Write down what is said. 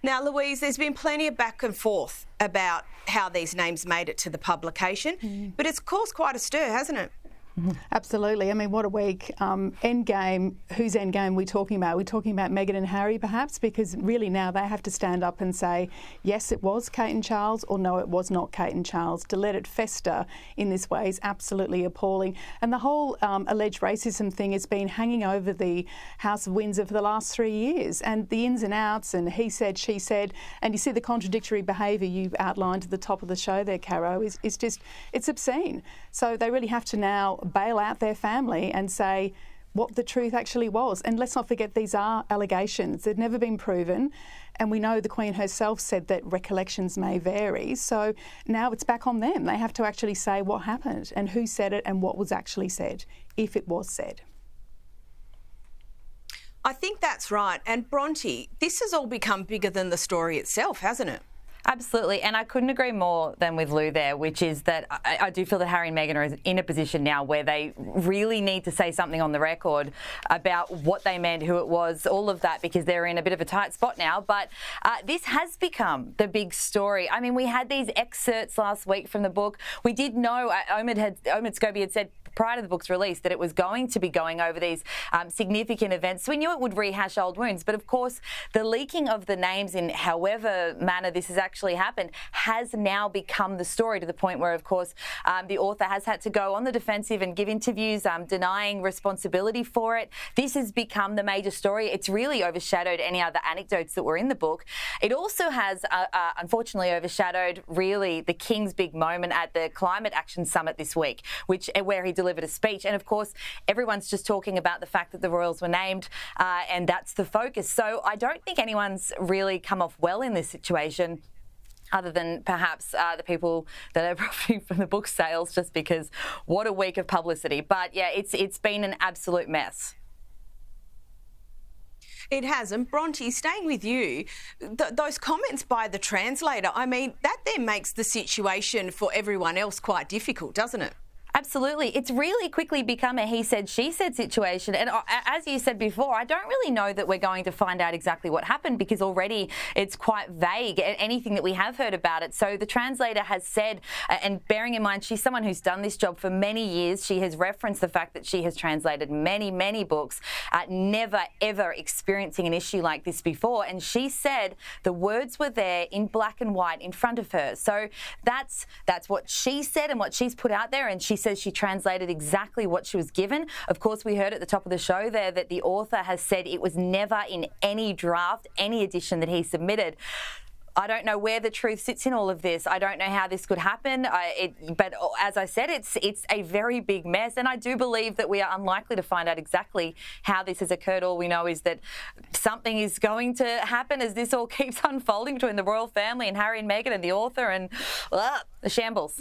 Now, Louise, there's been plenty of back and forth about how these names made it to the publication, but it's caused quite a stir, hasn't it? Absolutely. I mean, what a week. Endgame, whose Endgame are we talking about? Are we talking about Meghan and Harry, perhaps? Because really now they have to stand up and say, yes, it was Kate and Charles, or no, it was not Kate and Charles. To let it fester in this way is absolutely appalling. And the whole alleged racism thing has been hanging over the House of Windsor for the last 3 years. And the ins and outs, and he said, she said, and you see the contradictory behaviour you've outlined at the top of the show there, Caro, is just, it's obscene. So they really have to now bail out their family and say what the truth actually was. And let's not forget, these are allegations. They've never been proven. And we know the Queen herself said that recollections may vary. So now it's back on them. They have to actually say what happened and who said it and what was actually said, if it was said. I think that's right. And Bronte, this has all become bigger than the story itself, hasn't it? Absolutely, and I couldn't agree more than with Lou there, which is that I do feel that Harry and Meghan are in a position now where they really need to say something on the record about what they meant, who it was, all of that, because they're in a bit of a tight spot now. But this has become the big story. I mean, we had these excerpts last week from the book. We did know, Omid Scobie had said prior to the book's release that it was going to be going over these significant events. So we knew it would rehash old wounds. But of course, the leaking of the names in however manner this has actually happened has now become the story, to the point where, of course, the author has had to go on the defensive and give interviews denying responsibility for it. This has become the major story. It's really overshadowed any other anecdotes that were in the book. It also has, unfortunately, overshadowed really the King's big moment at the Climate Action Summit this week, where he delivered a speech. And of course, everyone's just talking about the fact that the royals were named, and that's the focus. So I don't think anyone's really come off well in this situation, other than perhaps the people that are profiting from the book sales, just because what a week of publicity. But yeah, it's been an absolute mess. It has. And Bronte, staying with you, those comments by the translator, I mean, that then makes the situation for everyone else quite difficult, doesn't it? Absolutely. It's really quickly become a he said, she said situation. And as you said before, I don't really know that we're going to find out exactly what happened, because already it's quite vague, anything that we have heard about it. So the translator has said, and bearing in mind she's someone who's done this job for many years, she has referenced the fact that she has translated many, many books, never ever experiencing an issue like this before. And she said the words were there in black and white in front of her. So that's what she said and what she's put out there. And she says she translated exactly what she was given. Of course, we heard at the top of the show there that the author has said it was never in any draft, any edition that he submitted. I don't know where the truth sits in all of this. I don't know how this could happen. But as I said, it's a very big mess. And I do believe that we are unlikely to find out exactly how this has occurred. All we know is that something is going to happen as this all keeps unfolding between the royal family and Harry and Meghan and the author, and the shambles.